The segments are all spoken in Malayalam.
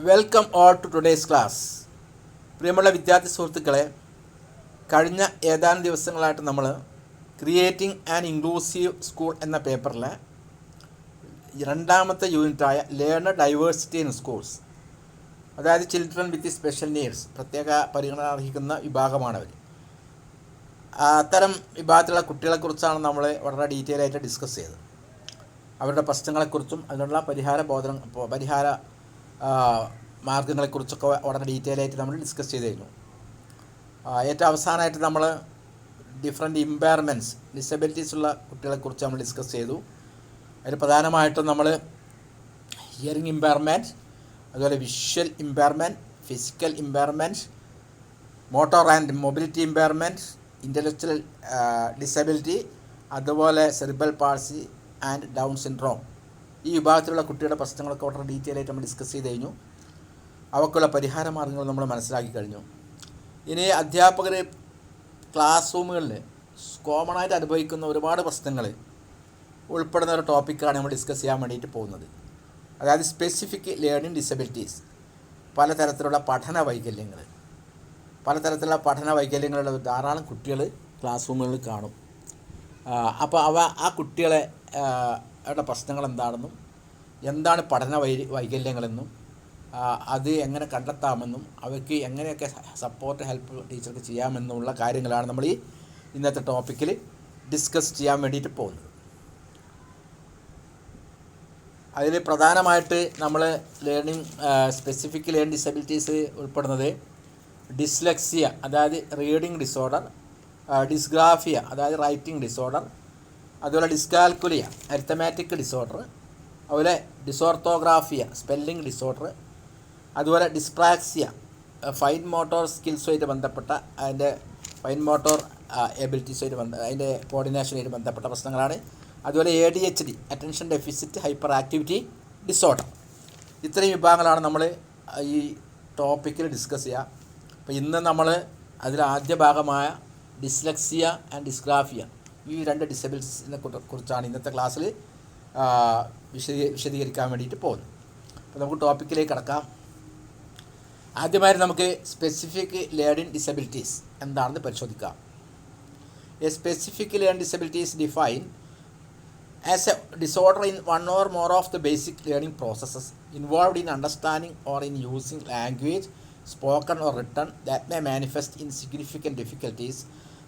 Welcome all to today's class. പ്രിയമുള്ള വിദ്യാർത്ഥി സുഹൃത്തുക്കളെ, കഴിഞ്ഞ ഏതാനും ദിവസങ്ങളായിട്ട് നമ്മൾ ക്രിയേറ്റിംഗ് ആൻ ഇൻക്ലൂസീവ് സ്കൂൾ എന്ന പേപ്പറിലെ രണ്ടാമത്തെ യൂണിറ്റായ ലേണർ ഡൈവേഴ്സിറ്റി ഇൻ സ്കൂൾസ്, അതായത് ചിൽഡ്രൻ വിത്ത് സ്പെഷ്യൽ നീഡ്സ്, പ്രത്യേക പരിഗണന അർഹിക്കുന്ന വിഭാഗമാണവർ. അത്തരം വിഭാഗത്തിലുള്ള കുട്ടികളെക്കുറിച്ചാണ് നമ്മൾ വളരെ ഡീറ്റെയിൽ ആയിട്ട് ഡിസ്കസ് ചെയ്തത്. അവരുടെ പ്രശ്നങ്ങളെക്കുറിച്ചും അതിനുള്ള പരിഹാര മാർഗങ്ങളെക്കുറിച്ചൊക്കെ വളരെ ഡീറ്റെയിൽ ആയിട്ട് നമ്മൾ ഡിസ്കസ് ചെയ്ത് കഴിഞ്ഞു. ഏറ്റവും അവസാനമായിട്ട് നമ്മൾ ഡിഫറെൻറ്റ് ഇമ്പയർമെൻറ്റ്സ്, ഡിസബിലിറ്റീസ് ഉള്ള കുട്ടികളെക്കുറിച്ച് നമ്മൾ ഡിസ്കസ് ചെയ്തു. അതിൽ പ്രധാനമായിട്ടും നമ്മൾ ഹിയറിംഗ് ഇമ്പയർമെൻറ്റ്, അതുപോലെ visual impairment, physical impairment, motor and mobility impairment, intellectual disability, അതുപോലെ cerebral palsy and Down syndrome. ഈ വിഭാഗത്തിലുള്ള കുട്ടിയുടെ പ്രശ്നങ്ങളൊക്കെ വളരെ ഡീറ്റെയിൽ ആയിട്ട് നമ്മൾ ഡിസ്കസ് ചെയ്ത് കഴിഞ്ഞു. അവക്കുള്ള പരിഹാര മാർഗ്ഗങ്ങൾ നമ്മൾ മനസ്സിലാക്കി കഴിഞ്ഞു. ഇനി അധ്യാപകർ ക്ലാസ് റൂമുകളിൽ കോമണായിട്ട് അനുഭവിക്കുന്ന ഒരുപാട് പ്രശ്നങ്ങൾ ഉൾപ്പെടുന്ന ഒരു ടോപ്പിക്കാണ് നമ്മൾ ഡിസ്കസ് ചെയ്യാൻ വേണ്ടിയിട്ട് പോകുന്നത്. അതായത് സ്പെസിഫിക് ലേണിംഗ് ഡിസബിലിറ്റീസ്, പലതരത്തിലുള്ള പഠന വൈകല്യങ്ങളുള്ള ധാരാളം കുട്ടികൾ ക്ലാസ് റൂമുകളിൽ കാണും. അപ്പോൾ ആ കുട്ടികളെ അവരുടെ പ്രശ്നങ്ങൾ എന്താണെന്നും എന്താണ് പഠന വൈകല്യങ്ങളെന്നും അത് എങ്ങനെ കണ്ടെത്താമെന്നും അവർക്ക് എങ്ങനെയൊക്കെ സപ്പോർട്ട് ഹെൽപ്പ് ടീച്ചർക്ക് ചെയ്യാമെന്നുമുള്ള കാര്യങ്ങളാണ് നമ്മൾ ഈ ഇന്നത്തെ ടോപ്പിക്കിൽ ഡിസ്കസ് ചെയ്യാൻ വേണ്ടിയിട്ട് പോകുന്നത്. അതിൽ പ്രധാനമായിട്ട് നമ്മൾ സ്പെസിഫിക് ലേണിംഗ് ഡിസബിലിറ്റീസ് ഉൾപ്പെടുന്നത് ഡിസ്ലെക്സിയ, അതായത് റീഡിംഗ് ഡിസോർഡർ, ഡിസ്ഗ്രാഫിയ, അതായത് റൈറ്റിംഗ് ഡിസോർഡർ, അതുപോലെ ഡിസ്കാൽക്കുലിയ, അരിത്തമാറ്റിക് ഡിസോർഡർ, അതുപോലെ ഡിസോർത്തോഗ്രാഫിയ, സ്പെല്ലിംഗ് ഡിസോർഡർ, അതുപോലെ ഡിസ്പ്രാക്സിയ, ഫൈൻ മോട്ടോർ സ്കിൽസുമായിട്ട് ബന്ധപ്പെട്ട അതിൻ്റെ ഫൈൻ മോട്ടോർ എബിലിറ്റീസുമായിട്ട് അതിൻ്റെ കോർഡിനേഷനുമായിട്ട് ബന്ധപ്പെട്ട പ്രശ്നങ്ങളാണ്. അതുപോലെ ADHD, attention deficit hyperactivity disorder. ഇത്രയും വിഭാഗങ്ങളാണ് നമ്മൾ ഈ ടോപ്പിക്കിൽ ഡിസ്കസ് ചെയ്യുക. അപ്പോൾ ഇന്ന് നമ്മൾ അതിൽ ആദ്യ ഭാഗമായ ഡിസ്ലെക്സിയ ആൻഡ് ഡിസ്ഗ്രാഫിയ, ഈ രണ്ട് ഡിസബിലിറ്റീസിനെ കുറിച്ചാണ് ഇന്നത്തെ ക്ലാസ്സിൽ വിശദീകരിക്കാൻ വേണ്ടിയിട്ട് പോകുന്നത്. അപ്പോൾ നമുക്ക് ടോപ്പിക്കിലേക്ക് കടക്കാം. ആദ്യമായി നമുക്ക് സ്പെസിഫിക് ലേണിംഗ് ഡിസബിലിറ്റീസ് എന്താണെന്ന് പരിശോധിക്കാം. A specific learning disabilities define as A disorder in one or more of the basic learning processes involved in understanding or in using language spoken or written that may manifest in significant difficulties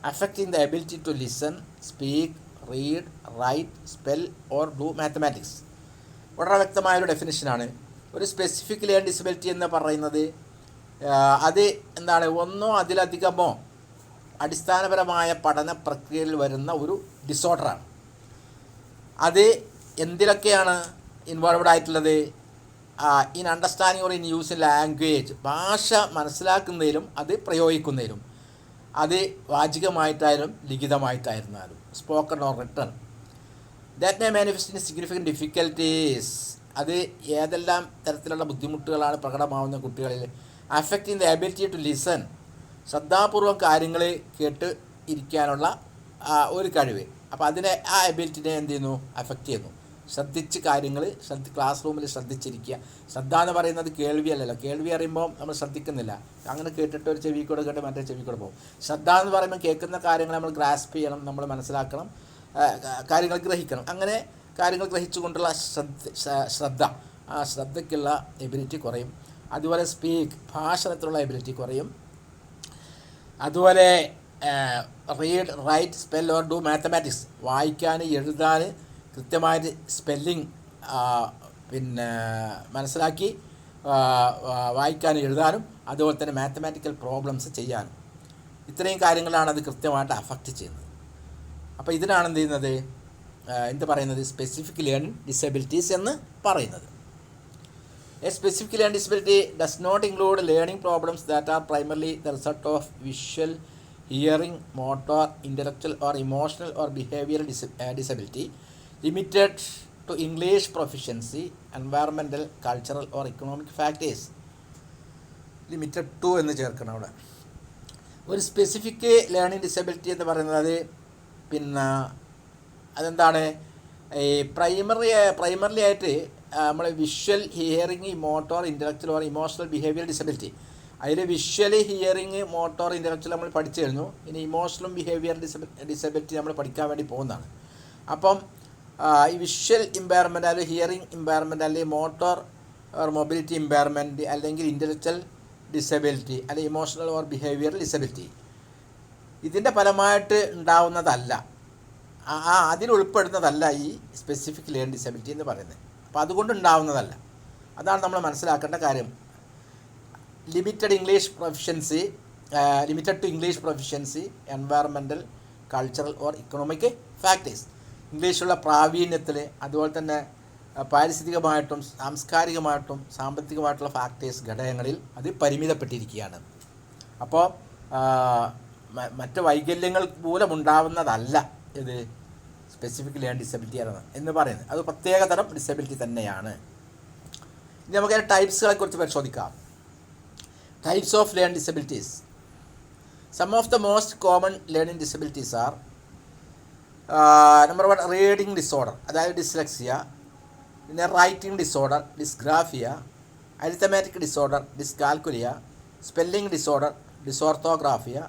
affecting the ability to listen, speak, read, write, spell or do mathematics. വളരെ വ്യക്തമായൊരു ഡെഫിനിഷനാണ്. ഒരു സ്പെസിഫിക് ലേണിംഗ് ഡിസബിലിറ്റി എന്ന് പറയുന്നത് അത് എന്താണ്, ഒന്നോ അതിലധികമോ അടിസ്ഥാനപരമായ പഠന പ്രക്രിയയിൽ വരുന്ന ഒരു ഡിസോർഡറാണ്. അത് എന്തിലൊക്കെയാണ് ഇൻവോൾവ്ഡ് ആയിട്ടുള്ളത്? In understanding or in use in language, ഭാഷ മനസ്സിലാക്കുന്നതിലും അത് പ്രയോഗിക്കുന്നതിലും, അത് വാചികമായിട്ടായാലും ലിഖിതമായിട്ടായിരുന്നാലും, spoken or written. That may manifest in significant difficulties, അത് ഏതെല്ലാം തരത്തിലുള്ള ബുദ്ധിമുട്ടുകളാണ് പ്രകടമാവുന്ന കുട്ടികളിൽ. Affecting the ability to listen, ശ്രദ്ധാപൂർവം കാര്യങ്ങൾ കേട്ട് ഇരിക്കാനുള്ള ഒരു കഴിവ്. അപ്പോൾ അതിനെ ആ എബിലിറ്റിനെ എന്ത് ചെയ്യുന്നു, അഫക്റ്റ് ചെയ്യുന്നു. ശ്രദ്ധിച്ച് കാര്യങ്ങൾ ക്ലാസ് റൂമിൽ ശ്രദ്ധിച്ചിരിക്കുക. ശ്രദ്ധ എന്ന് പറയുന്നത് കേൾവിയല്ലല്ലോ. കേൾവി അറിയുമ്പോൾ നമ്മൾ ശ്രദ്ധിക്കുന്നില്ല, അങ്ങനെ കേട്ടിട്ട് ഒരു ചെവി കൂടെ കേട്ട് മറ്റേ ചെവി കൂടെ പോകും. ശ്രദ്ധ എന്ന് പറയുമ്പോൾ കേൾക്കുന്ന കാര്യങ്ങൾ നമ്മൾ ഗ്രാസ്പ് ചെയ്യണം, നമ്മൾ മനസ്സിലാക്കണം, കാര്യങ്ങൾ ഗ്രഹിക്കണം. അങ്ങനെ കാര്യങ്ങൾ ഗ്രഹിച്ചുകൊണ്ടുള്ള ശ്രദ്ധ, ആ ശ്രദ്ധയ്ക്കുള്ള എബിലിറ്റി കുറയും. അതുപോലെ സ്പീക്ക്, ഭാഷണത്തിലുള്ള എബിലിറ്റി കുറയും. അതുപോലെ read, write, spell or do mathematics, വായിക്കാൻ എഴുതാൻ കൃത്യമായിട്ട് സ്പെല്ലിങ് മനസ്സിലാക്കി വായിക്കാനും എഴുതാനും, അതുപോലെ തന്നെ മാത്തമാറ്റിക്കൽ പ്രോബ്ലംസ് ചെയ്യാനും, ഇത്രയും കാര്യങ്ങളാണ് അത് കൃത്യമായിട്ട് അഫക്റ്റ് ചെയ്യുന്നത്. അപ്പോൾ ഇതിനാണ് എന്ത് പറയുന്നത്, സ്പെസിഫിക് ലേണിംഗ് ഡിസബിലിറ്റീസ് എന്ന് പറയുന്നത്. A specific learning disability does not include learning problems that are primarily the result of visual, hearing, motor, intellectual or emotional or behavioural disability limited to English proficiency, environmental, cultural or economic factors. Limited to എന്ന് ചേർക്കണം അവിടെ. ഒരു സ്പെസിഫിക് ലേണിംഗ് ഡിസബിലിറ്റി എന്ന് പറയുന്നത് അതെന്താണ്, ഈ പ്രൈമറിലി ആയിട്ട് നമ്മൾ visual hearing motor intellectual or emotional behaviour disability, അതിൽ വിഷ്വൽ ഹിയറിങ് മോട്ടോർ ഇൻ്റലക്ച്വൽ നമ്മൾ പഠിച്ചു കഴിഞ്ഞു. ഇനി ഇമോഷണൽ ബിഹേവിയർ ഡിസബിലിറ്റി നമ്മൾ പഠിക്കാൻ വേണ്ടി പോകുന്നതാണ്. അപ്പം ഈ വിഷ്വൽ ഇമ്പയർമെൻ്റ് അല്ലെങ്കിൽ ഹിയറിങ് ഇമ്പയർമെൻ്റ് അല്ലെങ്കിൽ മോട്ടോർ ഓർ മൊബിലിറ്റി ഇമ്പയർമെൻറ്റ് അല്ലെങ്കിൽ ഇൻ്റലക്ച്വൽ ഡിസബിലിറ്റി അല്ലെങ്കിൽ ഇമോഷണൽ ഓർ ബിഹേവിയർ ഡിസബിലിറ്റി ഇതിൻ്റെ ഫലമായിട്ട് ഉണ്ടാവുന്നതല്ല, അതിലുൾപ്പെടുന്നതല്ല ഈ സ്പെസിഫിക് ലേണിംഗ് ഡിസബിലിറ്റി എന്ന് പറയുന്നത്. അപ്പോൾ അതുകൊണ്ട് ഉണ്ടാവുന്നതല്ല. അതാണ് നമ്മൾ മനസ്സിലാക്കേണ്ട കാര്യം. Limited to English proficiency, environmental, cultural or economic factors, ഇംഗ്ലീഷുള്ള പ്രാവീണ്യത്തിൽ, അതുപോലെ തന്നെ പാരിസ്ഥിതികമായിട്ടും സാംസ്കാരികമായിട്ടും സാമ്പത്തികമായിട്ടുള്ള ഫാക്ടേഴ്സ് ഘടകങ്ങളിൽ അത് പരിമിതപ്പെട്ടിരിക്കുകയാണ്. അപ്പോൾ മറ്റ് വൈകല്യങ്ങൾ മൂലമുണ്ടാവുന്നതല്ല ഇത് സ്പെസിഫിക് ലേണിംഗ് ഡിസബിലിറ്റി എന്ന് പറയുന്നത്. അത് പ്രത്യേകതരം ഡിസബിലിറ്റി തന്നെയാണ്. ഇനി നമുക്ക് ടൈപ്സുകളെ കുറിച്ച് പരിശോധിക്കാം. Types of learning disabilities. Some of the most common learning disabilities are number 1 reading disorder, അതായത് ഡിസ്ലെക്സിയ. പിന്നെ writing disorder, dysgraphia. Arithmetic disorder, dyscalculia. Spelling disorder, dysorthographia.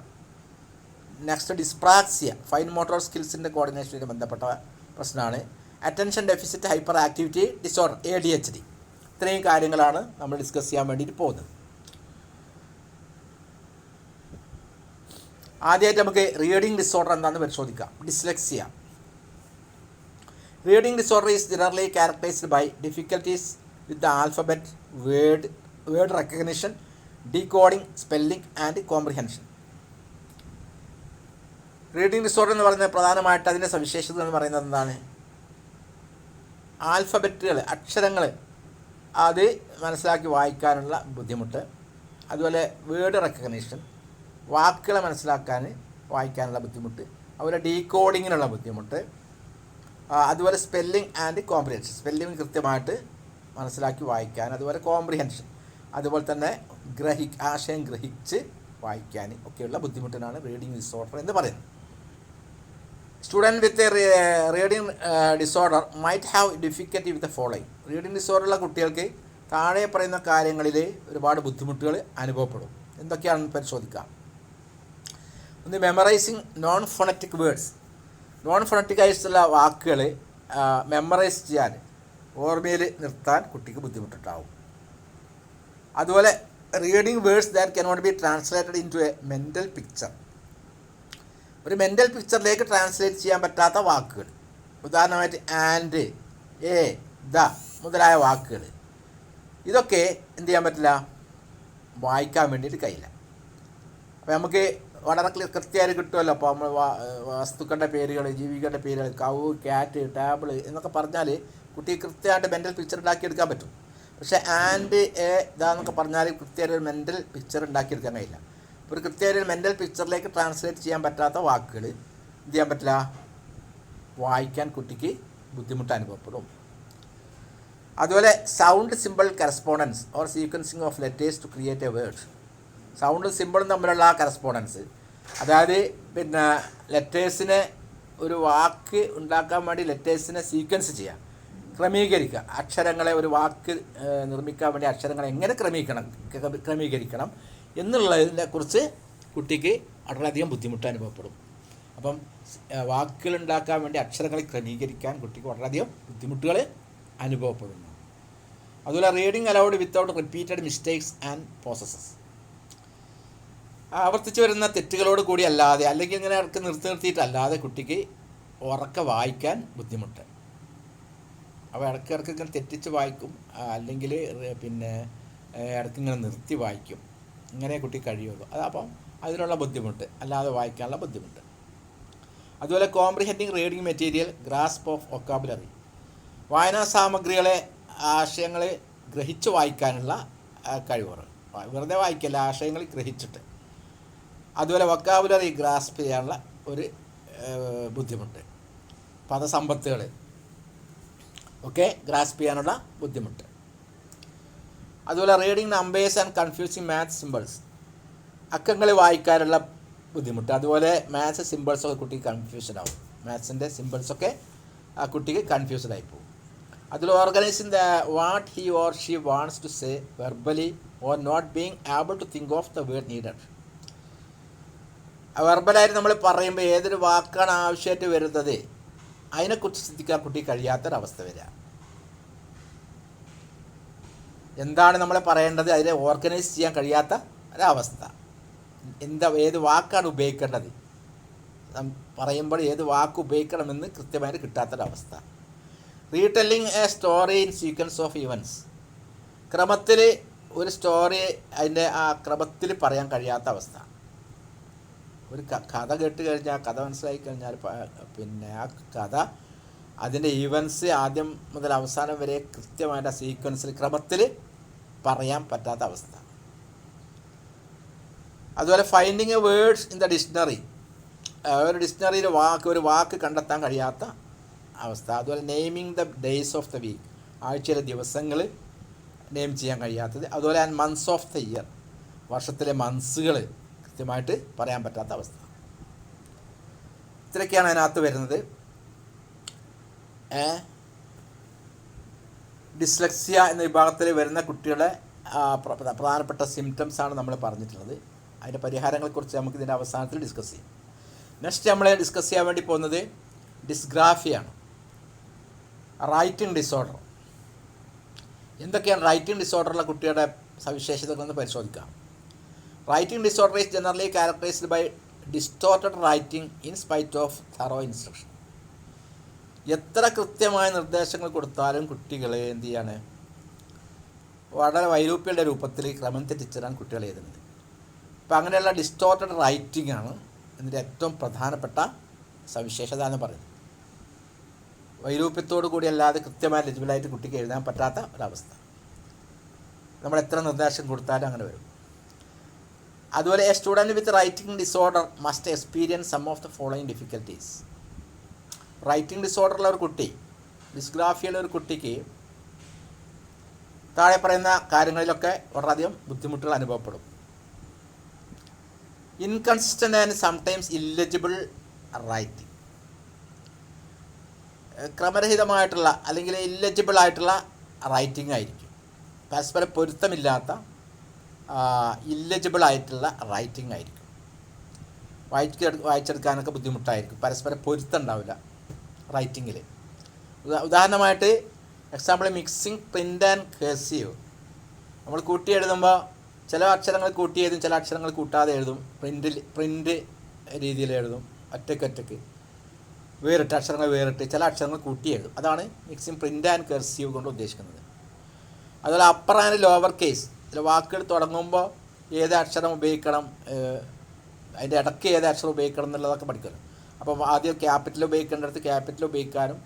Next dyspraxia, fine motor സ്കിൽസിൻ്റെ കോർഡിനേഷനുമായി ബന്ധപ്പെട്ട പ്രശ്നമാണ്. Attention deficit hyperactivity disorder, ADHD. ഇത്രയും കാര്യങ്ങളാണ് നമ്മൾ ഡിസ്കസ് ചെയ്യാൻ വേണ്ടിയിട്ട് പോകുന്നത്. ആദ്യമായിട്ട് നമുക്ക് റീഡിംഗ് ഡിസോർഡർ എന്താണെന്ന് പരിശോധിക്കാം. Dyslexia. Reading disorder is generally characterised by difficulties with the alphabet, word recognition, decoding, spelling and comprehension. Reading disorder എന്ന് പറയുന്നത് പ്രധാനമായിട്ട് അതിൻ്റെ സവിശേഷത എന്ന് പറയുന്നത് എന്താണ്? ആൽഫബറ്റുകൾ, അക്ഷരങ്ങൾ അത് മനസ്സിലാക്കി വായിക്കാനുള്ള ബുദ്ധിമുട്ട്, അതുപോലെ വേർഡ് റെക്കഗ്നിഷൻ, വാക്കുകളെ മനസ്സിലാക്കാൻ വായിക്കാനുള്ള ബുദ്ധിമുട്ട്, അതുപോലെ ഡീകോഡിങ്ങിനുള്ള ബുദ്ധിമുട്ട്, അതുപോലെ സ്പെല്ലിംഗ് ആൻഡ് കോംപ്രിഹെൻഷൻ, സ്പെല്ലിംഗ് കൃത്യമായിട്ട് മനസ്സിലാക്കി വായിക്കാൻ, അതുപോലെ കോംപ്രിഹെൻഷൻ, അതുപോലെ തന്നെ ആശയം ഗ്രഹിച്ച് വായിക്കാൻ ഒക്കെയുള്ള ബുദ്ധിമുട്ടിനാണ് റീഡിംഗ് ഡിസോർഡർ എന്ന് പറയുന്നത്. Student with reading disorder might have difficulty with the following. Reading ഡിസോർഡറുള്ള കുട്ടികൾക്ക് താഴെ പറയുന്ന കാര്യങ്ങളിൽ ഒരുപാട് ബുദ്ധിമുട്ടുകൾ അനുഭവപ്പെടും. എന്തൊക്കെയാണെന്ന് പരിശോധിക്കാം. ഒന്ന്, memorising non phonetic words. Non phonetic ആയിട്ടുള്ള വാക്കുകൾ മെമ്മറൈസ് ചെയ്യാൻ, ഓർമ്മയിൽ നിർത്താൻ കുട്ടിക്ക് ബുദ്ധിമുട്ടുണ്ടാവും. അതുപോലെ reading words that cannot be translated into a mental picture. ഒരു മെൻ്റൽ പിക്ചറിലേക്ക് ട്രാൻസ്ലേറ്റ് ചെയ്യാൻ പറ്റാത്ത വാക്കുകൾ, ഉദാഹരണമായിട്ട് ആൻഡ്, എ, ദ മുതലായ വാക്കുകൾ, ഇതൊക്കെ എന്ത് ചെയ്യാൻ പറ്റില്ല, വായിക്കാൻ വേണ്ടിയിട്ട് കഴിയില്ല. അപ്പോൾ നമുക്ക് വളരെ കൃത്യമായിട്ട് കിട്ടുമല്ലോ. അപ്പോൾ നമ്മൾ വസ്തുക്കളുടെ പേരുകൾ, ജീവികളുടെ പേരുകൾ, കൗ, ക്യാറ്റ്, ടേബിൾ എന്നൊക്കെ പറഞ്ഞാൽ കുട്ടി കൃത്യമായിട്ട് മെൻ്റൽ പിക്ചർ ഉണ്ടാക്കിയെടുക്കാൻ പറ്റും. പക്ഷേ ആൻഡ്, എ, ഇതാന്നൊക്കെ പറഞ്ഞാൽ കൃത്യമായിട്ട് ഒരു മെൻ്റൽ പിക്ചർ ഉണ്ടാക്കിയെടുക്കാൻ കഴിയില്ല. ഒരു കൃത്യമായിട്ട് മെൻ്റൽ പിക്ചറിലേക്ക് ട്രാൻസ്ലേറ്റ് ചെയ്യാൻ പറ്റാത്ത വാക്കുകൾ എന്ത് ചെയ്യാൻ പറ്റില്ല, വായിക്കാൻ കുട്ടിക്ക് ബുദ്ധിമുട്ട് അനുഭവപ്പെടും. അതുപോലെ sound simple correspondence or sequencing of letters to create a word. സൗണ്ടും സിമ്പിളും തമ്മിലുള്ള കറസ്പോണ്ടൻസ്, അതായത് പിന്നെ ലെറ്റേഴ്സിനെ ഒരു വാക്ക് ഉണ്ടാക്കാൻ വേണ്ടി ലെറ്റേഴ്സിനെ സീക്വൻസ് ചെയ്യുക, ക്രമീകരിക്കുക. അക്ഷരങ്ങളെ, ഒരു വാക്ക് നിർമ്മിക്കാൻ വേണ്ടി അക്ഷരങ്ങളെ എങ്ങനെ ക്രമീകരിക്കണം എന്നുള്ളതിനെക്കുറിച്ച് കുട്ടിക്ക് വളരെയധികം ബുദ്ധിമുട്ട് അനുഭവപ്പെടും. അപ്പം വാക്കുകൾ ഉണ്ടാക്കാൻ വേണ്ടി അക്ഷരങ്ങളെ ക്രമീകരിക്കാൻ കുട്ടിക്ക് വളരെയധികം ബുദ്ധിമുട്ടുകൾ അനുഭവപ്പെടുന്നു. അതുപോലെ reading allowed without repeated mistakes and processes. ആവർത്തിച്ച് വരുന്ന തെറ്റുകളോട് കൂടി അല്ലാതെ, അല്ലെങ്കിൽ ഇങ്ങനെ ഇടയ്ക്ക് നിർത്തിയിട്ടല്ലാതെ കുട്ടിക്ക് ഉറക്കെ വായിക്കാൻ ബുദ്ധിമുട്ട്. അപ്പോൾ ഇടയ്ക്കിടയ്ക്ക് ഇങ്ങനെ തെറ്റിച്ച് വായിക്കും, അല്ലെങ്കിൽ പിന്നെ ഇടയ്ക്ക് ഇങ്ങനെ നിർത്തി വായിക്കും. ഇങ്ങനെ കുട്ടി കഴിയുള്ളൂ. അതപ്പം അതിനുള്ള ബുദ്ധിമുട്ട്, അല്ലാതെ വായിക്കാനുള്ള ബുദ്ധിമുട്ട്. അതുപോലെ comprehending reading material, grasp of vocabulary. വായനാ സാമഗ്രികളെ, ആശയങ്ങൾ ഗ്രഹിച്ച് വായിക്കാനുള്ള കഴിവുകൾ, വെറുതെ വായിക്കല്ല, ആശയങ്ങൾ ഗ്രഹിച്ചിട്ട്. അതുപോലെ വൊക്കാബുലറി ഗ്രാസ്പ് ചെയ്യാനുള്ള ഒരു ബുദ്ധിമുട്ട്, പദസമ്പത്തുകൾ ഒക്കെ ഗ്രാസ്പ് ചെയ്യാനുള്ള ബുദ്ധിമുട്ട്. അതുപോലെ reading numbers and confusing maths symbols, അക്കങ്ങൾ വായിക്കാനുള്ള ബുദ്ധിമുട്ട്. അതുപോലെ മാത്സ് സിമ്പിൾസൊക്കെ കുട്ടിക്ക് കൺഫ്യൂഷൻ ആവും. മാത്സിൻ്റെ സിമ്പിൾസൊക്കെ ആ കുട്ടിക്ക് കൺഫ്യൂസ്ഡ് ആയി പോകും. അതിൽ organizing the what he or she wants to say verbally or not being able to think of the word needed. വെർബലായിട്ട് നമ്മൾ പറയുമ്പോൾ ഏതൊരു വാക്കാണ് ആവശ്യമായിട്ട് വരുന്നത് അതിനെക്കുറിച്ച് ചിന്തിക്കാൻ കുട്ടി കഴിയാത്തൊരവസ്ഥ വരിക. എന്താണ് നമ്മൾ പറയേണ്ടത് അതിനെ ഓർഗനൈസ് ചെയ്യാൻ കഴിയാത്ത ഒരവസ്ഥ. ഏത് വാക്കാണ് ഉപയോഗിക്കേണ്ടത് പറയുമ്പോൾ ഏത് വാക്ക് ഉപയോഗിക്കണമെന്ന് കൃത്യമായിട്ട് കിട്ടാത്തൊരവസ്ഥ. Retelling a story in sequence of events. ക്രമത്തിൽ ഒരു സ്റ്റോറി അതിൻ്റെ ആ ക്രമത്തിൽ പറയാൻ കഴിയാത്ത അവസ്ഥ. ഒരു കഥ കേട്ട് കഴിഞ്ഞാൽ കഥ മനസ്സിലാക്കി കഴിഞ്ഞാൽ പിന്നെ ആ കഥ അതിൻ്റെ ഈവൻസ് ആദ്യം മുതൽ അവസാനം വരെ കൃത്യമായിട്ട് ആ സീക്വൻസിൽ ക്രമത്തിൽ പറയാൻ പറ്റാത്ത അവസ്ഥ. അതുപോലെ finding a words in the dictionary. ഒരു ഡിക്ഷണറിയിൽ ഒരു വാക്ക് കണ്ടെത്താൻ കഴിയാത്ത അവസ്ഥ. അതുപോലെ naming the days of the week. ആഴ്ചയിലെ ദിവസങ്ങൾ നെയിം ചെയ്യാൻ കഴിയാത്തത്. അതുപോലെ and months of the year. വർഷത്തിലെ മന്ത്സുകൾ കൃത്യമായിട്ട് പറയാൻ പറ്റാത്ത അവസ്ഥ. ഇത്രയൊക്കെയാണ് അതിനകത്ത് വരുന്നത്. ഡിസ്ലെക്സിയ എന്ന വിഭാഗത്തിൽ വരുന്ന കുട്ടികളുടെ പ്രധാനപ്പെട്ട സിംറ്റംസാണ് നമ്മൾ പറഞ്ഞിട്ടുള്ളത്. അതിൻ്റെ പരിഹാരങ്ങളെക്കുറിച്ച് നമുക്ക് ഇതിൻ്റെ അവസാനത്തിൽ ഡിസ്കസ് ചെയ്യും. നെക്സ്റ്റ് നമ്മൾ ഡിസ്കസ് ചെയ്യാൻ വേണ്ടി പോകുന്നത് ഡിസ്ഗ്രാഫിയാണ്. Writing disorder. എന്തൊക്കെയാണ് റൈറ്റിംഗ് ഡിസോർഡറുള്ള കുട്ടിയുടെ സവിശേഷതകളെന്ന് പരിശോധിക്കാം. Writing disorder is generally characterised by distorted writing in spite of thorough instruction. എത്ര കൃത്യമായ നിർദ്ദേശങ്ങൾ കൊടുത്താലും കുട്ടികൾ എന്ത് ചെയ്യാണ്, വളരെ വൈരൂപ്യയുടെ രൂപത്തിൽ ക്രമം തെറ്റിച്ചിടാൻ കുട്ടികൾ എഴുതുന്നത്. അപ്പോൾ അങ്ങനെയുള്ള ഡിസ്റ്റോർട്ടഡ് റൈറ്റിംഗ് ആണ് ഇതിൻ്റെ ഏറ്റവും പ്രധാനപ്പെട്ട സവിശേഷത എന്ന് പറയുന്നത്. വൈരൂപ്യത്തോടു കൂടി അല്ലാതെ കൃത്യമായ ലെജിബിളായിട്ട് കുട്ടിക്ക് എഴുതാൻ പറ്റാത്ത ഒരവസ്ഥ. നമ്മൾ എത്ര നിർദ്ദേശം കൊടുത്താലും അങ്ങനെ വരും. അതുപോലെ a student with writing disorder must experience some of the following difficulties. Writing ഡിസോർഡറുള്ള ഒരു കുട്ടി, ഡിസ്ഗ്രാഫിയുള്ള ഒരു കുട്ടിക്ക് താഴെ പറയുന്ന കാര്യങ്ങളിലൊക്കെ വളരെയധികം ബുദ്ധിമുട്ടുകൾ അനുഭവപ്പെടും. Inconsistent and sometimes illegible writing. ക്രമരഹിതമായിട്ടുള്ള അല്ലെങ്കിൽ ഇല്ലെജിബിൾ ആയിട്ടുള്ള റൈറ്റിംഗ് ആയിരിക്കും. പരസ്പര പൊരുത്തമില്ലാത്ത ഇല്ലെജിബിൾ ആയിട്ടുള്ള റൈറ്റിംഗ് ആയിരിക്കും. വായിച്ചെടുക്കാനൊക്കെ ബുദ്ധിമുട്ടായിരിക്കും. പരസ്പര പൊരുത്തം ഉണ്ടാവില്ല റൈറ്റിങ്ങിൽ. ഉദാഹരണമായിട്ട് example mixing print and cursive. നമ്മൾ കൂട്ടി എഴുതുമ്പോൾ ചില അക്ഷരങ്ങൾ കൂട്ടി എഴുതും, ചില അക്ഷരങ്ങൾ കൂട്ടാതെ എഴുതും. പ്രിൻ്റ് രീതിയിൽ എഴുതും, ഒറ്റയ്ക്ക് വേറിട്ട് അക്ഷരങ്ങൾ വേറിട്ട് ചില അക്ഷരങ്ങൾ കൂട്ടി എഴുതും. അതാണ് മിക്സിങ് പ്രിൻ്റ് ആൻഡ് കർസീവ് കൊണ്ട് ഉദ്ദേശിക്കുന്നത്. അതുപോലെ അപ്പർ ആൻഡ് ലോവർ കേസ്. ചില വാക്കുകൾ തുടങ്ങുമ്പോൾ ഏത് അക്ഷരം ഉപയോഗിക്കണം, അതിൻ്റെ ഇടയ്ക്ക് ഏത് അക്ഷരം ഉപയോഗിക്കണം എന്നുള്ളതൊക്കെ പഠിക്കണം. അപ്പം ആദ്യം ക്യാപിറ്റൽ ഉപയോഗിക്കേണ്ടടുത്ത് ക്യാപിറ്റൽ ഉപയോഗിക്കാനും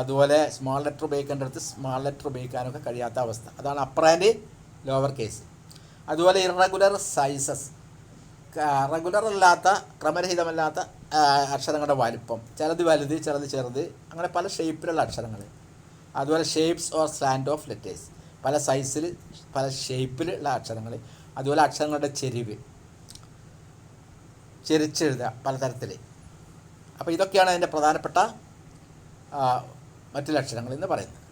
അതുപോലെ സ്മാൾ ലെറ്റർ ഉപയോഗിക്കേണ്ടടുത്ത് സ്മാൾ ലെറ്റർ ഉപയോഗിക്കാനൊക്കെ കഴിയാത്ത അവസ്ഥ. അതാണ് അപ്പർ ആൻഡ് ലോവർ കേസ്. അതുപോലെ ഇറഗുലർ സൈസസ്. റെഗുലർ അല്ലാത്ത ക്രമരഹിതമല്ലാത്ത അക്ഷരങ്ങളുടെ വലിപ്പം, ചിലത് വലുത് ചിലത് ചെറുത്, അങ്ങനെ പല ഷേപ്പിലുള്ള അക്ഷരങ്ങൾ. അതുപോലെ shapes or slant of letters. പല സൈസിൽ പല ഷേപ്പിലുള്ള അക്ഷരങ്ങൾ. അതുപോലെ അക്ഷരങ്ങളുടെ ചെരിച്ചെഴുതുക പലതരത്തിൽ. അപ്പോൾ ഇതൊക്കെയാണ് അതിൻ്റെ പ്രധാനപ്പെട്ട മറ്റു ലക്ഷണങ്ങൾ എന്ന് പറയുന്നത്.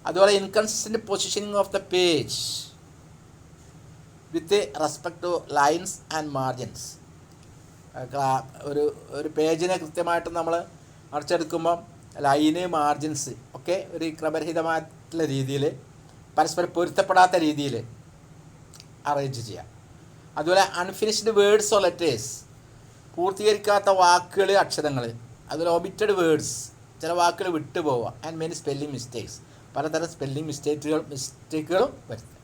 അതുപോലെ inconsistent positioning of the page with respect two lines and margins. ഒരു പേജിനെ കൃത്യമായിട്ട് നമ്മൾ മറിച്ചെടുക്കുമ്പം ലൈന് മാർജിൻസ് ഒക്കെ ഒരു ക്രമരഹിതമായിട്ടുള്ള രീതിയിൽ പരസ്പരം പൊരുത്തപ്പെടാത്ത രീതിയിൽ അറേഞ്ച് ചെയ്യാം. അതുപോലെ അൺഫിനിഷ്ഡ് വേർഡ്സ് ഓർ ലെറ്റേഴ്സ്. പൂർത്തീകരിക്കാത്ത വാക്കുകൾ, അക്ഷരങ്ങൾ. അതുപോലെ ഒമിറ്റഡ് വേർഡ്സ്, ചില വാക്കുകൾ വിട്ടുപോവുക. And many spelling mistakes. പലതരം സ്പെല്ലിംഗ് മിസ്റ്റേക്കുകളും വരുത്തുക.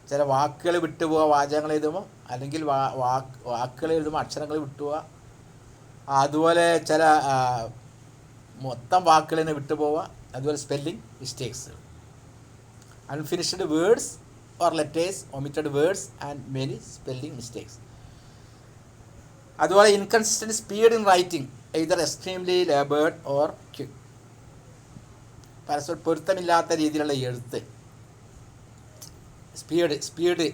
ചില വാക്കുകൾ വിട്ടുപോവുക വാചകങ്ങൾ എഴുതുമ്പോൾ, അല്ലെങ്കിൽ വാക്കുകൾ എഴുതുമ്പോൾ അക്ഷരങ്ങൾ വിട്ടുപോവുക. അതുപോലെ ചില മൊത്തം വാക്കുകൾ തന്നെ വിട്ടുപോവുക. അതുപോലെ spelling mistakes. Unfinished words or letters, omitted words and many spelling mistakes. അതുപോലെ inconsistent speed in writing, either extremely laboured or quick. പരസ്പരം പൊരുത്തമില്ലാത്ത രീതിയിലുള്ള എഴുത്ത്. സ്പീഡ്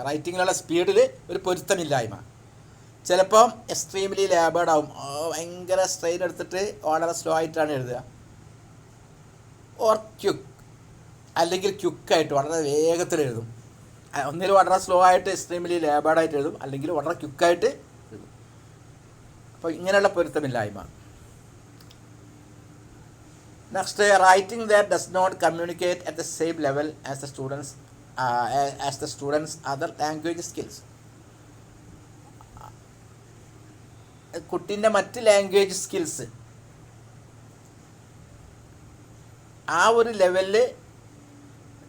റൈറ്റിങ്ങിലുള്ള സ്പീഡിൽ ഒരു പൊരുത്തമില്ലായ്മ. ചിലപ്പം എക്സ്ട്രീംലി ലേബേർഡ് ആവും, ഭയങ്കര സ്ട്രെയിൻ എടുത്തിട്ട് വളരെ സ്ലോ ആയിട്ടാണ് എഴുതുക. ഓർ ക്യുക്ക്, അല്ലെങ്കിൽ ക്യുക്കായിട്ട് വളരെ വേഗത്തിൽ എഴുതും. ഒന്നിൽ വളരെ സ്ലോ ആയിട്ട് എക്സ്ട്രീംലി ലേബേർഡായിട്ട് എഴുതും, അല്ലെങ്കിൽ വളരെ ക്യുക്കായിട്ട് എഴുതും. അപ്പോൾ ഇങ്ങനെയുള്ള പൊരുത്തമില്ലായ്മ. Next, writing that does not communicate at the same level as the students other language skills. കുട്ടീൻ്റെ മറ്റ് ലാംഗ്വേജ് സ്കിൽസ് ആ ഒരു ലെവലിൽ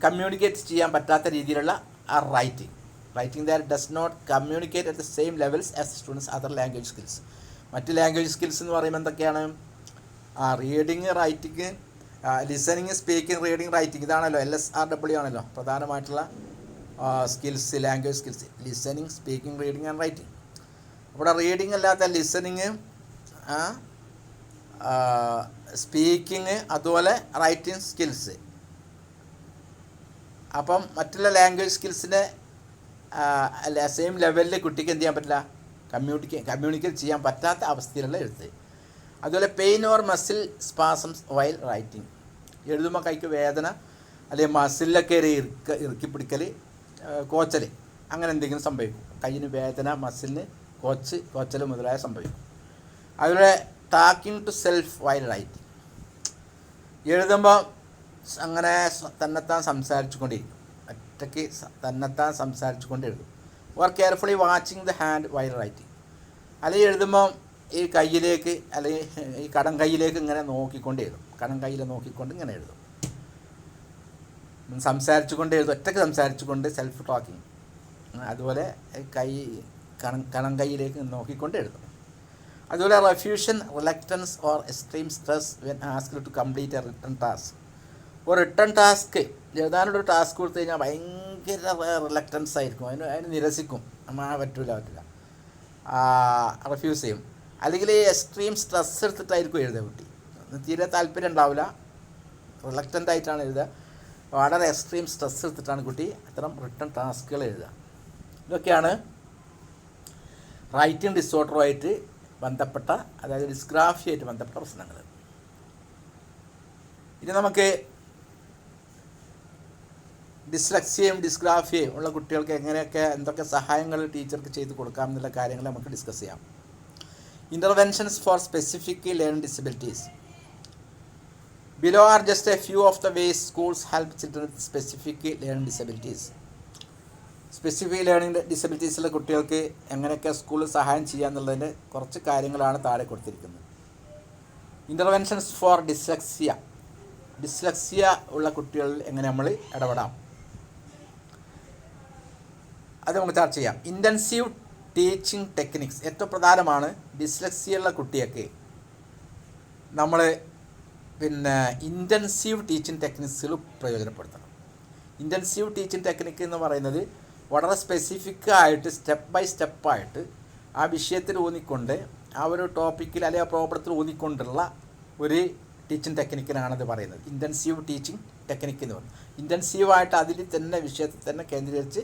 കമ്മ്യൂണിക്കേറ്റ് ചെയ്യാൻ പറ്റാത്ത രീതിയിലുള്ള ആ writing that does not communicate at the same levels as the students other language skills. മറ്റ് ലാംഗ്വേജ് സ്കിൽസ് എന്ന് പറയുമ്പോൾ എന്തൊക്കെയാണ്? Reading, writing, listening, speaking, reading, writing, ഇതാണല്ലോ LSRW ആണല്ലോ പ്രധാനമായിട്ടുള്ള skills, language skills. Listening, speaking, reading and writing. ഇവിടെ റീഡിങ് അല്ലാത്ത ലിസണിങ്, സ്പീക്കിങ്, അതുപോലെ റൈറ്റിംഗ് സ്കിൽസ്. അപ്പം മറ്റുള്ള ലാംഗ്വേജ് സ്കിൽസിനെ സെയിം ലെവലിൽ കുട്ടിക്ക് എന്ത് ചെയ്യാൻ പറ്റില്ല? കമ്മ്യൂണിക്കേറ്റ് ചെയ്യാൻ പറ്റാത്ത അവസ്ഥയിലുള്ള എഴുത്ത്. അതുപോലെ pain or muscle spasms while writing. എഴുതുമ്പോൾ കൈക്ക് വേദന, അല്ലെങ്കിൽ മസിലൊക്കെ ഇറുക്കി പിടിക്കൽ, കോച്ചൽ, അങ്ങനെ എന്തെങ്കിലും സംഭവിക്കും. കയ്യിന് വേദന, മസിലിന് കോച്ചൽ മുതലായ സംഭവിക്കും. അതുപോലെ talking to self while writing. എഴുതുമ്പോൾ അങ്ങനെ തന്നെത്താൻ സംസാരിച്ചു കൊണ്ടിരിക്കും, ഒറ്റയ്ക്ക് തന്നെത്താൻ സംസാരിച്ചു കൊണ്ട് എഴുതും. Or carefully watching the hand while writing. അല്ലെങ്കിൽ എഴുതുമ്പം ഈ കയ്യിലേക്ക്, അല്ലെങ്കിൽ ഈ കടം കയ്യിലേക്ക് ഇങ്ങനെ നോക്കിക്കൊണ്ട് എഴുതും. കടം കയ്യിൽ നോക്കിക്കൊണ്ട് ഇങ്ങനെ എഴുതും. സംസാരിച്ചു കൊണ്ട് എഴുതും, ഒറ്റയ്ക്ക് സംസാരിച്ചു കൊണ്ട് സെൽഫ് ടോക്കിങ്. അതുപോലെ കണം കയ്യിലേക്ക് നോക്കിക്കൊണ്ട് എഴുതും. അതുപോലെ refusal, reluctance or extreme stress when asked to complete a written task. ഒരു റിട്ടൺ ടാസ്ക്, എഴുതാനുള്ളൊരു ടാസ്ക് കൊടുത്തു കഴിഞ്ഞാൽ ഭയങ്കര റിലക്റ്റൻസ് ആയിരിക്കും, അതിന് നിരസിക്കും, പറ്റില്ല, റിഫ്യൂസ് ചെയ്യും. അല്ലെങ്കിൽ എക്സ്ട്രീം സ്ട്രെസ് എടുത്തിട്ടായിരിക്കും എഴുതുക കുട്ടി, തീരെ താല്പര്യം ഉണ്ടാവില്ല, റിലക്റ്റൻ്റ് ആയിട്ടാണ് എഴുതുക. വളരെ എക്സ്ട്രീം സ്ട്രെസ് എടുത്തിട്ടാണ് കുട്ടി അത്തരം റിട്ടൺ ടാസ്കുകൾ എഴുതുക. ഇതൊക്കെയാണ് റൈറ്റിംഗ് ഡിസോർഡറുമായിട്ട് ബന്ധപ്പെട്ട, അതായത് ഡിസ്ഗ്രാഫിയായിട്ട് ബന്ധപ്പെട്ട പ്രശ്നങ്ങൾ. ഇനി നമുക്ക് ഡിസ്ലെക്സിയയും ഡിസ്ഗ്രാഫിയയും ഉള്ള കുട്ടികൾക്ക് എന്തൊക്കെ സഹായങ്ങൾ ടീച്ചർക്ക് ചെയ്ത് കൊടുക്കാം എന്നുള്ള കാര്യങ്ങൾ നമുക്ക് ഡിസ്കസ് ചെയ്യാം. Interventions for specific learning disabilities. Below are just a few of the ways schools help children with specific learning disabilities. Specific learning ഡിസബിലിറ്റീസുള്ള കുട്ടികൾക്ക് എങ്ങനെയൊക്കെ സ്കൂളിൽ സഹായം ചെയ്യുക എന്നുള്ളതിൻ്റെ കുറച്ച് കാര്യങ്ങളാണ് താഴെ കൊടുത്തിരിക്കുന്നത്. ഇൻ്റർവെൻഷൻസ് ഫോർ ഡിസ്ലെക്സിയ ഉള്ള കുട്ടികളിൽ എങ്ങനെ നമ്മൾ ഇടപെടാം, അത് നമുക്ക് ചർച്ച ചെയ്യാം. ഇൻറ്റൻസീവ് ടീച്ചിങ് ടെക്നിക്സ് ഏറ്റവും പ്രധാനമാണ്. ഡിസ്ലെക്സിയുള്ള കുട്ടിയൊക്കെ നമ്മൾ ഇൻറ്റൻസീവ് ടീച്ചിങ് ടെക്നിക്സുകൾ പ്രയോജനപ്പെടുത്തണം. ഇൻറ്റൻസീവ് ടീച്ചിങ് ടെക്നിക്ക് എന്ന് പറയുന്നത് വളരെ സ്പെസിഫിക്കായിട്ട് സ്റ്റെപ്പ് ബൈ സ്റ്റെപ്പായിട്ട് ആ വിഷയത്തിൽ ഊന്നിക്കൊണ്ട്, ആ ഒരു ടോപ്പിക്കിൽ അല്ലെങ്കിൽ ആ പ്രോബ്ലത്തിൽ ഊന്നിക്കൊണ്ടുള്ള ഒരു ടീച്ചിങ് ടെക്നിക്കിനാണത് പറയുന്നത്. ഇൻറ്റൻസീവ് ടീച്ചിങ് ടെക്നിക്ക് എന്ന് പറയുന്നത് ഇൻറ്റൻസീവായിട്ട് അതിൽ തന്നെ വിഷയത്തിൽ തന്നെ കേന്ദ്രീകരിച്ച്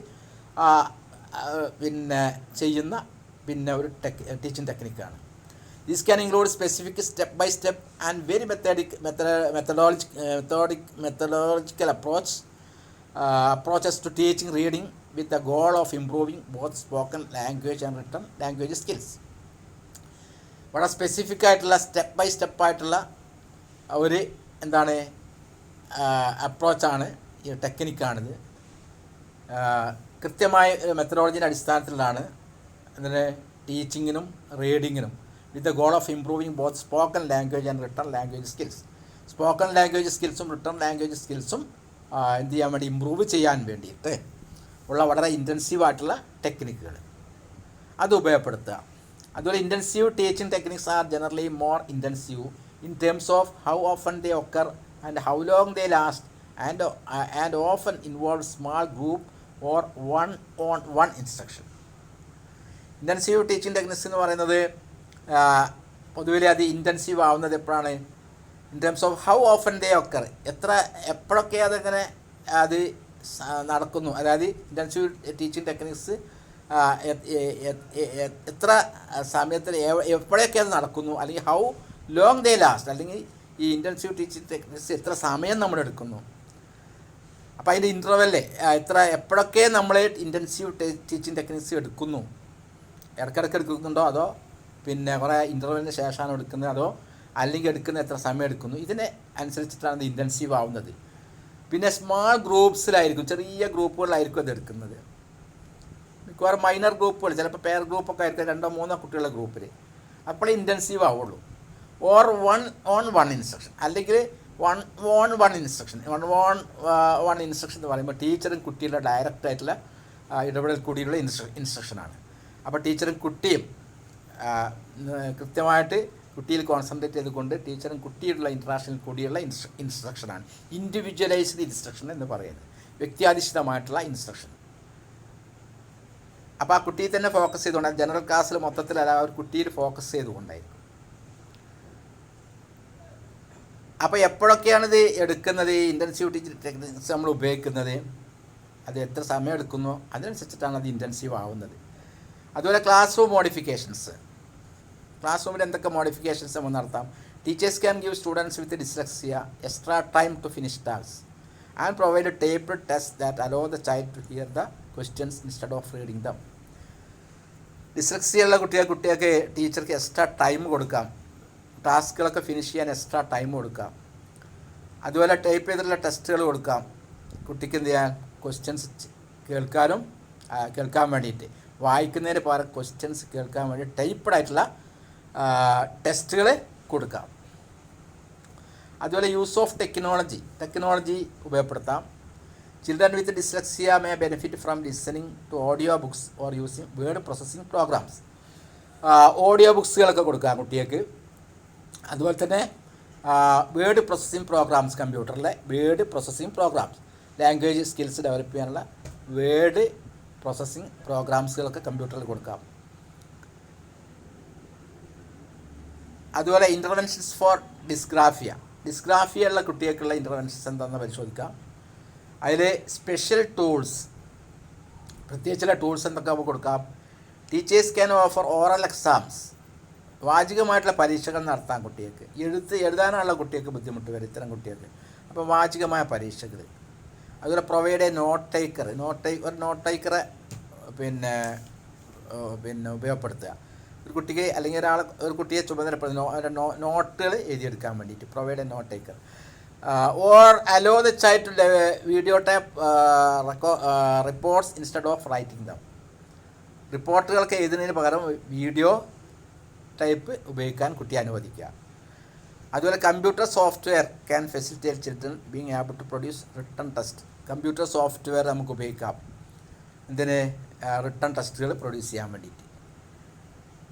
ചെയ്യുന്ന ഒരു ടീച്ചിങ് ടെക്നിക്കാണ്. This can include specific step by step and very methodological approaches to teaching reading with the goal of improving both spoken language and written language skills. വളരെ സ്പെസിഫിക് ആയിട്ടുള്ള സ്റ്റെപ്പ് ബൈ സ്റ്റെപ്പായിട്ടുള്ള ഒരു അപ്രോച്ചാണ്, ഈ ടെക്നിക്കാണിത്. കൃത്യമായ മെത്തഡോളജിയുടെ അടിസ്ഥാനത്തിലാണ് ടീച്ചിങ്ങിനും റീഡിങ്ങിനും with the goal of improving both spoken language and written language skills. Spoken language സ്കിൽസും റിട്ടൺ ലാംഗ്വേജ് സ്കിൽസും എന്ത് ചെയ്യാൻ വേണ്ടി, ഇമ്പ്രൂവ് ചെയ്യാൻ വേണ്ടിയിട്ട് ഉള്ള വളരെ ഇൻറ്റൻസീവായിട്ടുള്ള ടെക്നിക്കുകൾ അത് ഉപയോഗപ്പെടുത്തുക. അതുപോലെ intensive teaching techniques are generally more intensive in terms of how often they occur and how long they last and often involve small group or one instruction. Intensive teaching techniques എന്ന് പറയുന്നത് പൊതുവിൽ അത് ഇൻറ്റൻസീവ് ആവുന്നത് എപ്പോഴാണ്? In terms of how often they occur, എപ്പോഴൊക്കെ അത് നടക്കുന്നു. അതായത് ഇൻറ്റൻസീവ് ടീച്ചിങ് ടെക്നിക്സ് എത്ര സമയത്തിൽ എപ്പോഴൊക്കെ അത് നടക്കുന്നു, അല്ലെങ്കിൽ ഹൗ ലോങ് ദേ ലാസ്റ്റ്, അല്ലെങ്കിൽ ഈ ഇൻറ്റൻസീവ് ടീച്ചിങ് ടെക്നിക്സ് എത്ര സമയം നമ്മൾ എടുക്കുന്നു. അപ്പോൾ അതിൻ്റെ ഇൻ്റർവെല്ല് എപ്പോഴൊക്കെ നമ്മൾ ഇൻറ്റൻസീവ് ടീച്ചിങ് ടെക്നിക്സ് എടുക്കുന്നു, ഇടയ്ക്കിടയ്ക്ക് എടുക്കുന്നുണ്ടോ, അതോ പിന്നെ കുറേ ഇൻ്റർവെല്ലിന് ശേഷമാണ് എടുക്കുന്നത്, അതോ അല്ലെങ്കിൽ എടുക്കുന്ന എത്ര സമയം എടുക്കുന്നു, ഇതിനെ അനുസരിച്ചിട്ടാണ് ഇത് ഇൻറ്റൻസീവ് ആവുന്നത്. പിന്നെ സ്മാൾ ഗ്രൂപ്പ്സിലായിരിക്കും, ചെറിയ ഗ്രൂപ്പുകളിലായിരിക്കും അത് എടുക്കുന്നത്. മിക്കവാറും മൈനർ ഗ്രൂപ്പുകൾ, ചിലപ്പോൾ പെയർ ഗ്രൂപ്പൊക്കെ ആയിരിക്കും, 2-3 കുട്ടികളുടെ ഗ്രൂപ്പിൽ. അപ്പോൾ ഇൻറ്റൻസീവ് ആവുള്ളൂ. ഓർ 1-on-1 ഇൻസ്ട്രക്ഷൻ, അല്ലെങ്കിൽ 1-on-1 ഇൻസ്ട്രക്ഷൻ. 1-on-1 ഇൻസ്ട്രക്ഷൻ എന്ന് പറയുമ്പോൾ ടീച്ചറും കുട്ടിയുടെ ഡയറക്റ്റായിട്ടുള്ള ഇടപെടൽ കൂടിയുള്ള ഇൻസ്ട്രക്ഷനാണ്. അപ്പോൾ ടീച്ചറും കുട്ടിയും കൃത്യമായിട്ട് കുട്ടിയിൽ കോൺസെൻട്രേറ്റ് ചെയ്തുകൊണ്ട് ടീച്ചറും കുട്ടിയുള്ള ഇൻട്രാക്ഷനിൽ കൂടിയുള്ള ഇൻസ്ട്രക്ഷനാണ് ഇൻഡിവിജ്വലൈസ്ഡ് ഇൻസ്ട്രക്ഷൻ എന്ന് പറയുന്നത്, വ്യക്തിയാധിഷ്ഠിതമായിട്ടുള്ള ഇൻസ്ട്രക്ഷൻ. അപ്പോൾ ആ കുട്ടിയെ തന്നെ ഫോക്കസ് ചെയ്തുകൊണ്ട്, ജനറൽ ക്ലാസ്സിൽ മൊത്തത്തിലല്ല, ഒരു കുട്ടിയിൽ ഫോക്കസ് ചെയ്തുകൊണ്ടായിരിക്കും. അപ്പോൾ എപ്പോഴൊക്കെയാണിത് എടുക്കുന്നത്, ഇൻറ്റൻസീവ് ടീച്ചിങ് ടെക്നിക്സ് നമ്മൾ ഉപയോഗിക്കുന്നത്, അത് എത്ര സമയം എടുക്കുന്നു അതിനനുസരിച്ചിട്ടാണ് അത് ഇൻറ്റൻസീവ് ആവുന്നത്. അതുപോലെ ക്ലാസ് റൂം മോഡിഫിക്കേഷൻസ്. ക്ലാസ് റൂമിൽ എന്തൊക്കെ മോഡിഫിക്കേഷൻസ് നമ്മൾ നടത്താം? Teachers can give students with dyslexia extra time to finish task and provide taped test that allow the child to hear the questions instead of reading them. ഡിസ്ലെക്സിയുള്ള കുട്ടികൾക്ക് ടീച്ചർക്ക് എക്സ്ട്രാ ടൈം കൊടുക്കാം, ടാസ്കുകളൊക്കെ ഫിനിഷ് ചെയ്യാൻ എക്സ്ട്രാ ടൈം കൊടുക്കാം. അതുപോലെ ടൈപ്പ് ചെയ്തിട്ടുള്ള ടെസ്റ്റുകൾ കൊടുക്കാം, കുട്ടിക്ക് എന്ത് ചെയ്യാൻ, ക്വസ്റ്റ്യൻസ് കേൾക്കാൻ വേണ്ടിയിട്ട്, വായിക്കുന്നതിന് പകരം ക്വസ്റ്റ്യൻസ് കേൾക്കാൻ വേണ്ടി ടൈപ്പ്ഡ് ആയിട്ടുള്ള ടെസ്റ്റുകൾ കൊടുക്കാം. അതുപോലെ യൂസ് ഓഫ് ടെക്നോളജി ഉപയോഗപ്പെടുത്താം. Children with dyslexia may benefit from listening to audio books or using word processing programs. Audio ബുക്സുകളൊക്കെ കൊടുക്കാം കുട്ടികൾക്ക്. അതുപോലെ തന്നെ വേർഡ് പ്രോസസ്സിംഗ് പ്രോഗ്രാംസ്, കമ്പ്യൂട്ടറിലെ word processing programs, language skills develop ചെയ്യാനുള്ള വേർഡ് പ്രോസസ്സിംഗ് പ്രോഗ്രാംസുകളൊക്കെ കമ്പ്യൂട്ടറിൽ കൊടുക്കാം. അതുപോലെ ഇൻ്റർവെൻഷൻസ് ഫോർ ഡിസ്ഗ്രാഫിയുള്ള കുട്ടികൾക്കുള്ള ഇൻ്റർവെൻഷൻസ് എന്താണെന്ന് പരിശോധിക്കാം. അതിൽ സ്പെഷ്യൽ ടൂൾസ്, പ്രത്യേകിച്ചുള്ള ടൂൾസ് എന്തൊക്കെ നമുക്ക് കൊടുക്കാം. Teachers can offer oral exams, വാചികമായിട്ടുള്ള പരീക്ഷകൾ നടത്താൻ കുട്ടികൾക്ക്. എഴുതാനുള്ള കുട്ടികൾക്ക് ബുദ്ധിമുട്ട് വരും ഇത്തരം കുട്ടികൾക്ക്. അപ്പോൾ വാചികമായ പരീക്ഷകൾ. അതുപോലെ പ്രൊവൈഡ് എ നോട്ട് ടേക്കറെ പിന്നെ ഉപയോഗപ്പെടുത്തുക. ഒരു കുട്ടിക്ക് അല്ലെങ്കിൽ ഒരു കുട്ടിയെ ചുമതലപ്പെടുത്തുന്ന നോട്ടുകൾ എഴുതിയെടുക്കാൻ വേണ്ടിയിട്ട് provide a note taker. Or allow the child to video type reports instead of writing them. റിപ്പോർട്ടുകൾക്ക് എഴുതുന്നതിന് പകരം വീഡിയോ ടൈപ്പ് ഉപയോഗിക്കാൻ കുട്ടിയെ അനുവദിക്കുക. അതുപോലെ computer software can facilitate children being able to produce written test. Computer software നമുക്ക് ഉപയോഗിക്കാം എന്തിന്, റിട്ടൺ ടെസ്റ്റുകൾ പ്രൊഡ്യൂസ് ചെയ്യാൻ വേണ്ടിയിട്ട്.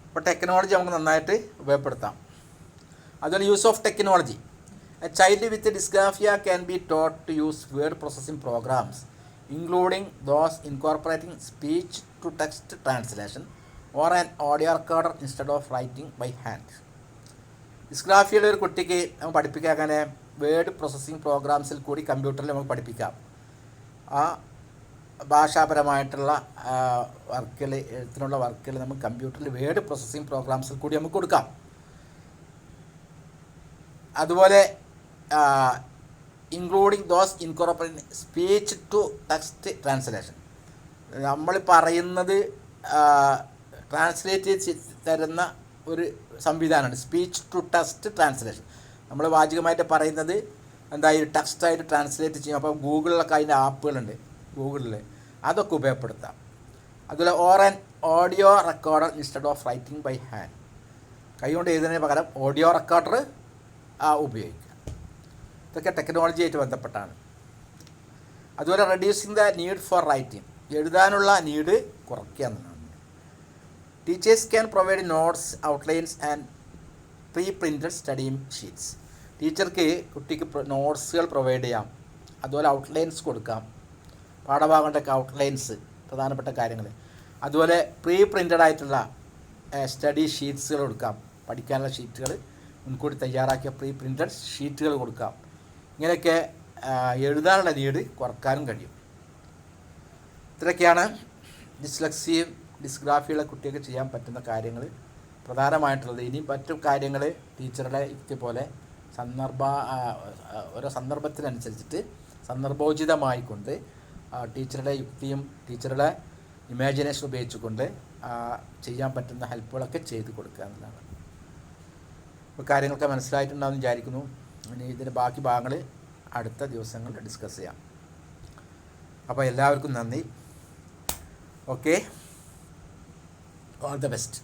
അപ്പോൾ ടെക്നോളജി നമുക്ക് നന്നായിട്ട് ഉപയോഗപ്പെടുത്താം. അതുപോലെ use of technology. A child with dysgraphia can be taught to use word processing programs including those incorporating speech to text translation or an audio recorder instead of writing by hand. ഡിസ്ഗ്രാഫിയുള്ള ഒരു കുട്ടിക്ക് നമുക്ക് പഠിപ്പിക്കാൻ അങ്ങനെ വേർഡ് പ്രോസസ്സിംഗ് പ്രോഗ്രാംസിൽ കൂടി കമ്പ്യൂട്ടറിൽ നമുക്ക് പഠിപ്പിക്കാം. ആ ഭാഷാപരമായിട്ടുള്ള വർക്കുകൾ, എഴുത്തിനുള്ള വർക്കുകൾ നമുക്ക് കമ്പ്യൂട്ടറിൽ വേർഡ് പ്രോസസ്സിംഗ് പ്രോഗ്രാംസിൽ കൂടി നമുക്ക് കൊടുക്കാം. അതുപോലെ including those incorporating speech to text translation. നമ്മൾ പറയുന്നത് ട്രാൻസ്ലേറ്റ് തരുന്ന ഒരു സംവിധാനമാണ് സ്പീച്ച് ടു ടെക്സ്റ്റ് ട്രാൻസ്ലേഷൻ. നമ്മൾ വാചികമായിട്ട് പറയുന്നത് എന്തായി ടെക്സ്റ്റായിട്ട് ട്രാൻസ്ലേറ്റ് ചെയ്യും. അപ്പോൾ ഗൂഗിളിലൊക്കെ അതിൻ്റെ ആപ്പുകളുണ്ട്, ഗൂഗിളിൽ അതൊക്കെ ഉപയോഗപ്പെടുത്താം. അതുപോലെ or an audio recorder instead of writing by hand. കൈകൊണ്ട് എഴുതുന്നതിന് പകരം ഓഡിയോ റെക്കോർഡർ ഉപയോഗിക്കുക. ഇതൊക്കെ ടെക്നോളജിയായിട്ട് ബന്ധപ്പെട്ടാണ്. അതുപോലെ reducing the need for writing, എഴുതാനുള്ള നീഡ് കുറയ്ക്കുക എന്നുള്ളതാണ്. Teachers can provide notes, outlines and pre printed study sheets. ടീച്ചർക്ക് കുട്ടിക്ക് നോട്ട്സുകൾ പ്രൊവൈഡ് ചെയ്യാം, അതുപോലെ ഔട്ട്ലൈൻസ് കൊടുക്കാം, പാഠഭാഗങ്ങളുടെയൊക്കെ ഔട്ട്ലൈൻസ്, പ്രധാനപ്പെട്ട കാര്യങ്ങൾ. അതുപോലെ പ്രീ പ്രിൻറ്റഡ് ആയിട്ടുള്ള സ്റ്റഡി ഷീറ്റ്സുകൾ കൊടുക്കാം, പഠിക്കാനുള്ള ഷീറ്റുകൾ മുൻകൂട്ടി തയ്യാറാക്കിയ പ്രീ പ്രിൻറ്റഡ് ഷീറ്റുകൾ കൊടുക്കാം. ഇങ്ങനെയൊക്കെ എഴുതാനുള്ള നീഡ് കുറക്കാനും കഴിയും. ഇത്രയൊക്കെയാണ് ഡിസ്ലെക്സിയും ഡിസ്ഗ്രാഫിയുള്ള കുട്ടികൾക്ക് ചെയ്യാൻ പറ്റുന്ന കാര്യങ്ങൾ പ്രധാനമായിട്ടുള്ളത്. ഇനി മറ്റു കാര്യങ്ങൾ ടീച്ചറുടെ യുക്തി പോലെ ഓരോ സന്ദർഭത്തിനനുസരിച്ചിട്ട് സന്ദർഭോചിതമായിക്കൊണ്ട് ടീച്ചറുടെ യുക്തിയും ടീച്ചറുടെ ഇമാജിനേഷൻ ഉപയോഗിച്ചുകൊണ്ട് ചെയ്യാൻ പറ്റുന്ന ഹെൽപ്പുകളൊക്കെ ചെയ്ത് കൊടുക്കുക എന്നുള്ളതാണ്. അപ്പോൾ കാര്യങ്ങളൊക്കെ മനസ്സിലായിട്ടുണ്ടാകുമെന്ന് വിചാരിക്കുന്നു. ഇനി ഇതിൻ്റെ ബാക്കി ഭാഗങ്ങൾ അടുത്ത ദിവസങ്ങളിൽ ഡിസ്കസ് ചെയ്യാം. അപ്പോൾ എല്ലാവർക്കും നന്ദി. Okay, all the best.